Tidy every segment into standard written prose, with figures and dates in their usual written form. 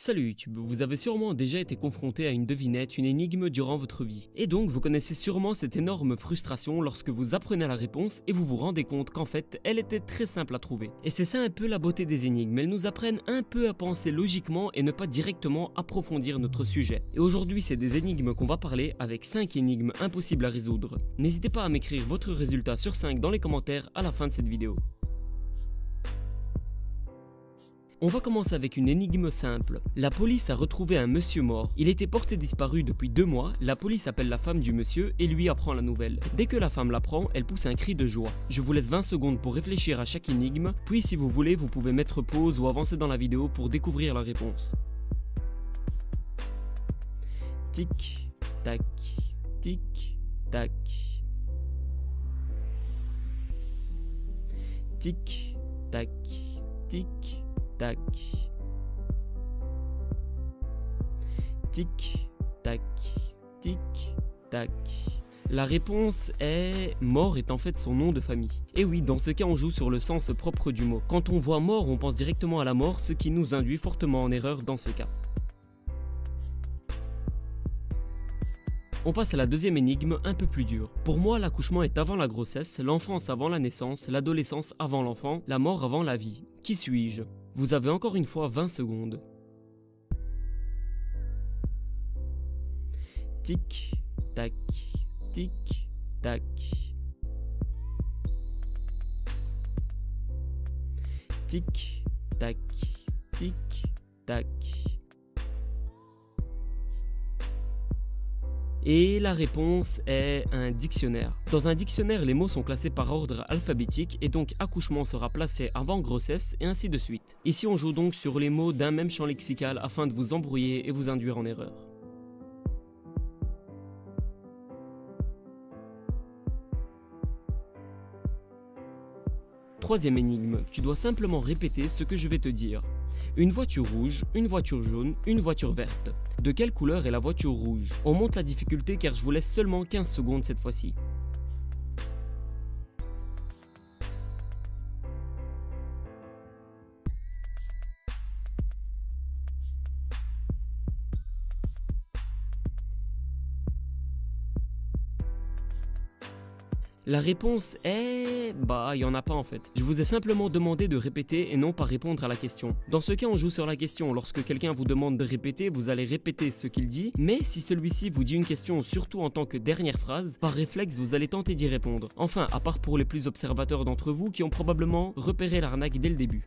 Salut YouTube, vous avez sûrement déjà été confronté à une devinette, une énigme durant votre vie. Et donc vous connaissez sûrement cette énorme frustration lorsque vous apprenez la réponse et vous vous rendez compte qu'en fait elle était très simple à trouver. Et c'est ça un peu la beauté des énigmes, elles nous apprennent un peu à penser logiquement et ne pas directement approfondir notre sujet. Et aujourd'hui c'est des énigmes qu'on va parler avec 5 énigmes impossibles à résoudre. N'hésitez pas à m'écrire votre résultat sur 5 dans les commentaires à la fin de cette vidéo. On va commencer avec une énigme simple. La police a retrouvé un monsieur mort. Il était porté disparu depuis 2 mois. La police appelle la femme du monsieur et lui apprend la nouvelle. Dès que la femme l'apprend, elle pousse un cri de joie. Je vous laisse 20 secondes pour réfléchir à chaque énigme. Puis si vous voulez, vous pouvez mettre pause ou avancer dans la vidéo pour découvrir la réponse. Tic, tac, tic, tac. Tic, tac, tic, tac. Tic, tac, tic, tac. La réponse est mort est en fait son nom de famille. Et oui, dans ce cas on joue sur le sens propre du mot. Quand on voit mort, on pense directement à la mort, ce qui nous induit fortement en erreur dans ce cas. On passe à la deuxième énigme, un peu plus dure. Pour moi, l'accouchement est avant la grossesse, l'enfance avant la naissance, l'adolescence avant l'enfant, la mort avant la vie. Qui suis-je? Vous avez encore une fois 20 secondes. Tic, tac, tic, tac. Tic, tac, tic, tac. Et la réponse est un dictionnaire. Dans un dictionnaire, les mots sont classés par ordre alphabétique et donc accouchement sera placé avant grossesse et ainsi de suite. Ici on joue donc sur les mots d'un même champ lexical afin de vous embrouiller et vous induire en erreur. Troisième énigme, tu dois simplement répéter ce que je vais te dire. Une voiture rouge, une voiture jaune, une voiture verte. De quelle couleur est la voiture rouge? On monte la difficulté car je vous laisse seulement 15 secondes cette fois-ci. La réponse est... il n'y en a pas en fait. Je vous ai simplement demandé de répéter et non pas répondre à la question. Dans ce cas, on joue sur la question. Lorsque quelqu'un vous demande de répéter, vous allez répéter ce qu'il dit. Mais si celui-ci vous dit une question, surtout en tant que dernière phrase, par réflexe, vous allez tenter d'y répondre. Enfin, à part pour les plus observateurs d'entre vous qui ont probablement repéré l'arnaque dès le début.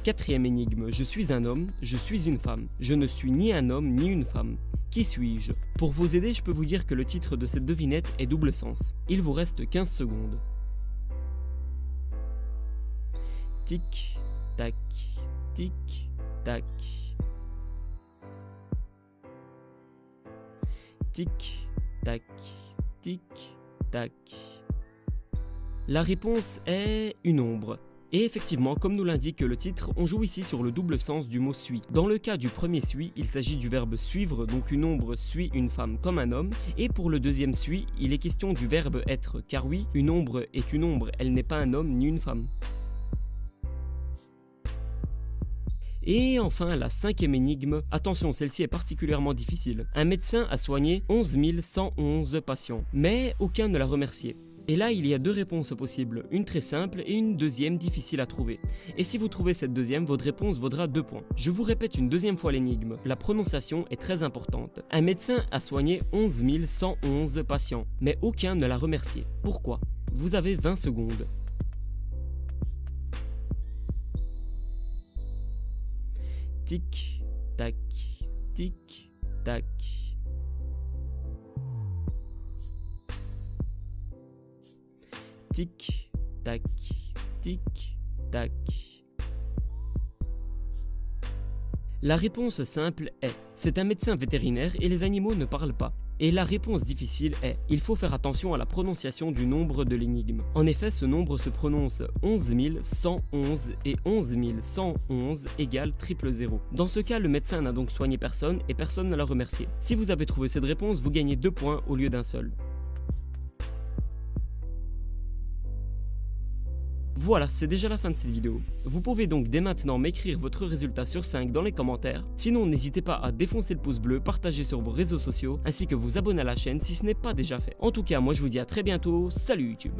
Quatrième énigme, je suis un homme, je suis une femme. Je ne suis ni un homme ni une femme. Qui suis-je? Pour vous aider, je peux vous dire que le titre de cette devinette est double sens. Il vous reste 15 secondes. Tic, tac, tic, tac. Tic, tac, tic, tac. La réponse est une ombre. Et effectivement, comme nous l'indique le titre, on joue ici sur le double sens du mot suit. Dans le cas du premier suit, il s'agit du verbe suivre, donc une ombre suit une femme comme un homme. Et pour le deuxième suit, il est question du verbe être, car oui, une ombre est une ombre, elle n'est pas un homme ni une femme. Et enfin, la cinquième énigme, attention, celle-ci est particulièrement difficile. Un médecin a soigné 11 111 patients, mais aucun ne l'a remercié. Et là, il y a 2 réponses possibles, une très simple et une deuxième difficile à trouver. Et si vous trouvez cette deuxième, votre réponse vaudra 2 points. Je vous répète une deuxième fois l'énigme, la prononciation est très importante. Un médecin a soigné 11 111 patients, mais aucun ne l'a remercié. Pourquoi? Vous avez 20 secondes. Tic, tac, tic, tac. Tic, tac, tic, tac. La réponse simple est, c'est un médecin vétérinaire et les animaux ne parlent pas. Et la réponse difficile est, il faut faire attention à la prononciation du nombre de l'énigme. En effet, ce nombre se prononce 11 111 et 11 111 égale 000. Dans ce cas, le médecin n'a donc soigné personne et personne ne l'a remercié. Si vous avez trouvé cette réponse, vous gagnez 2 points au lieu d'un seul. Voilà, c'est déjà la fin de cette vidéo. Vous pouvez donc dès maintenant m'écrire votre résultat sur 5 dans les commentaires. Sinon, n'hésitez pas à défoncer le pouce bleu, partager sur vos réseaux sociaux, ainsi que vous abonner à la chaîne si ce n'est pas déjà fait. En tout cas, moi je vous dis à très bientôt, salut YouTube!